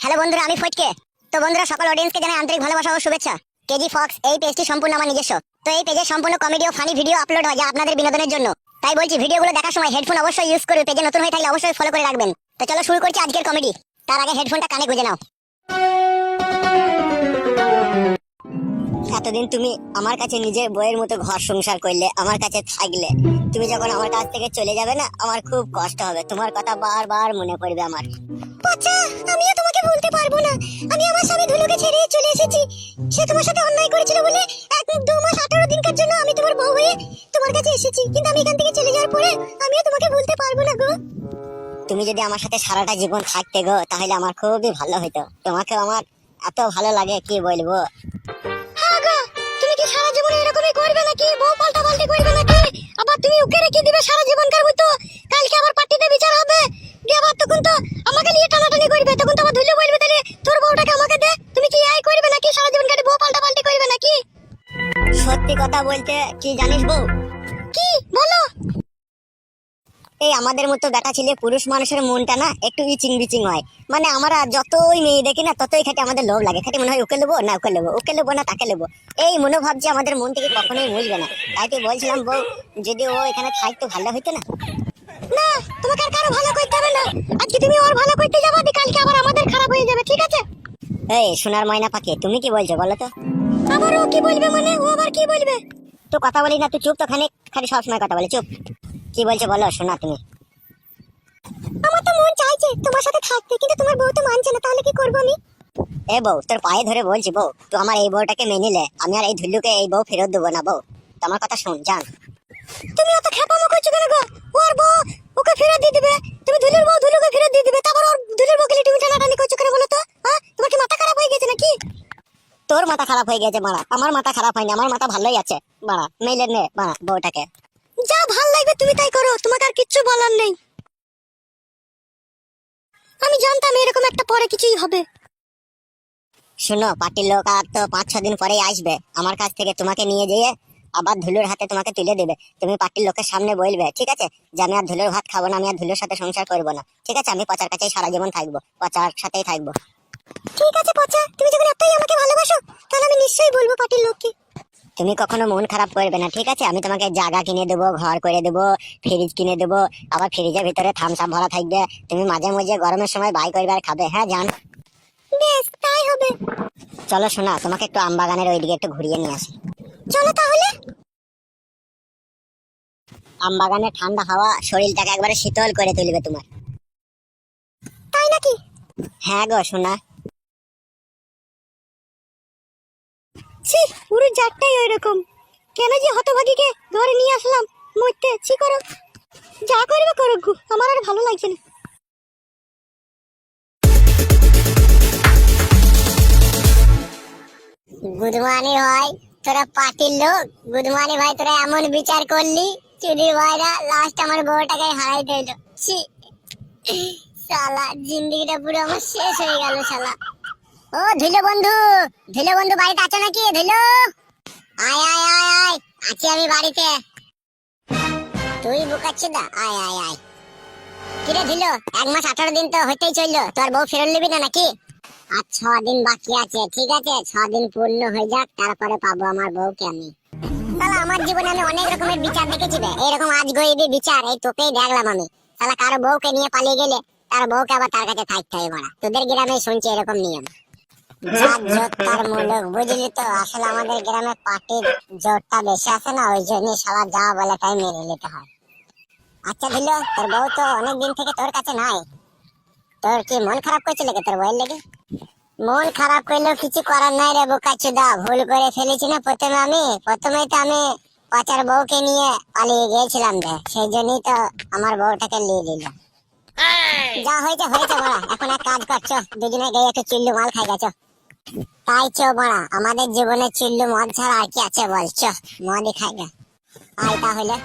Hello বন্ধুরা, আমি ফটকে। তো বন্ধুরা, সকল অডিয়েন্সকে জানাই আন্তরিক ভালোবাসা ও শুভেচ্ছা। কেজি ফক্স এই পেজটি সম্পূর্ণ আমার নিজস্ব। তো এই পেজে সম্পূর্ণ কমেডি ও ফানি ভিডিও আপলোড হয়, যা আপনাদের বিনোদনের জন্য। তাই বলছি, ভিডিওগুলো দেখার সময় হেডফোন অবশ্যই ইউজ করবে। পেজে নতুন হয়ে থাকলে অবশ্যই ফলো করে রাখবেন। তো চলো শুরু করছি আজকের কমেডি। তার আগে হেডফোনটা কানে গুঁজে নাও। এতদিন তুমি আমার কাছে নিজের বইয়ের মতো ঘর সংসার করলে, আমার কাছে থাকলে। তুমি যখন আমার কাছ থেকে চলে যাবে না, আমার খুব কষ্ট হবে। তোমার কথা বারবার মনে পড়বে আমার। আচ্ছা, আমিও তোমাকে ভুলতে পারবো না। আমি আমার স্বামী ধুলুকে ছেড়ে চলে এসেছি। সে তোমার সাথে অন্যায় করেছিল বলে 1-2 মাস 18 দিনকার জন্য আমি তোমার বউ হয়ে তোমার কাছে এসেছি। কিন্তু আমি এখান থেকে চলে যাওয়ার পরে আমিও তোমাকে ভুলতে পারবো না গো। তুমি যদি আমার সাথে সারাটা জীবন থাকতে গো, তাহলে আমার খুবই ভালো হতো। তোমাকে আমার এত ভালো লাগে কি বলবো। হ্যাঁ গো, তুমি কি সারা জীবন এরকমই করবে নাকি? বউ পাল্টাপাল্টি করবে নাকি? আবার তুমি ওকে রেখে দিবে সারা জীবনকার মতো? কালকে আবার পার্টিতে বিচার হবে, দিয়ে আবার তখন তো আমাকে নিয়ে টানাটানি করবে। তখন তো আবার ধুলে বলবে, তাহলে তোর বউটাকে আমাকে দে। তুমি কি এই করবে নাকি? সারা জীবন কাটে বউ পাল্টাপাল্টি করবে নাকি? সত্যি কথা বলতে কি জানিস বউ? কি বলো? এই আমাদের মতো বেটা ছেলে পুরুষ মানুষের মনটা না একটু ইচিং বিচিং হয়। মানে আমরা যতই মেয়ে দেখি না, ততই খাটি আমাদের লোভ লাগে। খাটি মনে হয় ওকে নেবো না ওকে নেবো, ওকে নেবো না তাকে নেবো। এই মনোভাব যে আমাদের মন থেকে কখনোই মুছবে না। তাই তো বলছিলাম বউ, যদি ও এখানে থাকতো ভালো হইতো না। না, তোমাকে আর কারো ভালো করতে হবে না। আজকে তুমি ওর ভালো করতে যাবে, কালকে আবার আমাদের খারাপ হয়ে যাবে, ঠিক আছে? এই সোনার ময়না পাখি, তুমি কি বলছো বলো তো? আবার ও কি বলবে? মানে ও আবার কি বলবে? তো কথা বলি না, তুই চুপ তো। খালি সবসময় কথা বলে, চুপ। কি বলছো বলো সোনা তুমি? আমার তো মন চাইছে তোমার সাথে থাকতে, কিন্তু তোমার বউ তো মানছে না। তাহলে কি করবো আমি? এ বউ, তোর পায়ে ধরে বলছি বউ, তুই আমার এই বউটাকে মেনে নে। আমি আর এই ধুল্লুকে এই বউ ফেরত দেবো না বউ। তোমার কথা শুন জান। তুমি অত খেপামো করছো কেন গো? ওর বউ ওকে ফেরত দিয়ে দিবে, তুমি ধুলুর বউ ধুলুকে ফেরত দিয়ে দিবে। তারপর ওর ধুলুর বউকে তুমি টানাটানি করছো কেন বলো তো? হ্যাঁ, তোমার কি মাথা খারাপ হয়ে গেছে নাকি? তোর মাথা খারাপ হয়ে গেছে মারা, আমার মাথা খারাপ হয়নি। আমার মাথা ভালোই আছে মারা। মেলে নে মারা বউটাকে। যা ভাল লাগবে তুমি তাই করো, তোমাকে আর কিচ্ছু বলার নেই। আমি জানতাম এরকম একটা পরে কিছুই হবে। শুনো, পার্টির লোক আর তো 5-6 দিন পরেই আসবে। আমার কাছ থেকে তোমাকে নিয়ে যেয়ে আবার ধুলোর হাতে তোমাকে তুলে দেবে। তুমি পার্টির লোকের সামনে বলবে, ঠিক আছে, যে আমি আর ধুলোর ভাত খাবো না, আমি আর ধুলোর সাথে সংসার করবো না। ঠিক আছে, আমি পচার কাছেই সারা জীবন থাকবো, পচার সাথেই থাকবো। ঠিক আছে পচা, তুমি যখন এতই আমাকে ভালোবাসো, তাহলে আমি নিশ্চয়ই বলবো পার্টির লোককে। তুমি কখনো মন খারাপ করবে না, ঠিক আছে? আমি তোমাকে জায়গা কিনে দেবো, ঘর করে দেবো, ফ্রিজ কিনে দেবো। আবার ফ্রিজের ভিতরে থামস আপ ভরা থাকবে। তুমি মাঝে মাঝে গরমের সময় বাই করবে আর খাবে। হ্যাঁ জান, বেশ তাই হবে। চলো শোনা, তোমাকে একটু আমবাগানের ওইদিকে একটু ঘুরিয়ে নিয়ে আসি। চলো তাহলে। আমবাগানের ঠান্ডা হাওয়া শরীরটাকে একবারে শীতল করে তুলবে তোমার। তাই নাকি? হ্যাঁ গো শোনা। ছি, পুরো জাতটাই ওইরকম। কেন যে হতভাগীকে ঘরে নিয়ে আসলাম মরতে। ছি করো, যা করবে করো গো, আমার আর ভালো লাগছে না। গুড মর্নিং ভাই, তোরা পার্টির লোক। গুড মর্নিং ভাই, তোরা এমন বিচার করলি চুদির ভাইরা, লাস্ট আমার বউটাকে হারাইতে হইলো। ছি, শালা জিন্দেগিটা পুরো আমার শেষ হয়ে গেল শালা। ও ধুলো বন্ধু, ধুলো বন্ধু বাড়িতে আছো নাকি? ধুলো, আয় আয় আয় আয়, আছি আমি বাড়িতে। তুই বুকাচ্ছি দা, আয় আয় আয়। কিরে ধুলো, 1 মাস 18 দিন তো হইতেই চললো, তোর বউ ফেরত নিবি না নাকি? আর 6 দিন বাকি আছে, ঠিক আছে? 6 দিন পূর্ণ হয়ে যাক, তারপরে পাবো আমার বউকে আমি। শালা আমার জীবনে আমি অনেক রকমের বিচার দেখেছি বে, এরকম আজ গরিবি বিচার এই তোকেই দেখলাম আমি। শালা কারো বউকে নিয়ে পালিয়ে গেলে তার বউকে আবার তার কাছে থাকতে হবে মারা। তোদের গ্রামে শুনছি এরকম নিয়ম। যার জোর তার মুলুক, বুঝলি তো? আসলে আমাদের গ্রামে পার্টির জোরটা বেশি আছে না, ওই জন্যই শালা যা বলে তাই মেনে নিতে হয়। আচ্ছা দিল, তোর বউ তো অনেক দিন থেকে তোর কাছে নাই। তোর কি মন খারাপ করছিল কি তোর বউয়ের লেগে? মন খারাপ করলেও কিছু করার নাই রে বোকাচোদা, ভুল করে ফেলেছি না প্রথমেই তো আমি পাচার বউকে নিয়ে পালিয়ে গিয়েছিলাম রে, সেই জন্যই তো আমার বউটাকে নিয়ে নিল। যা হয়েছে হয়েছে বড়া, এখন এক কাজ করছো, দুজনে গিয়ে একটু চিল্লু মাল খাই গেছো। তাই চো বড়া, আমাদের জীবনে চিল্লু মদ ছাড়া আর কি আছে বল? চ, মদই খাই গে। আয় তাহলে।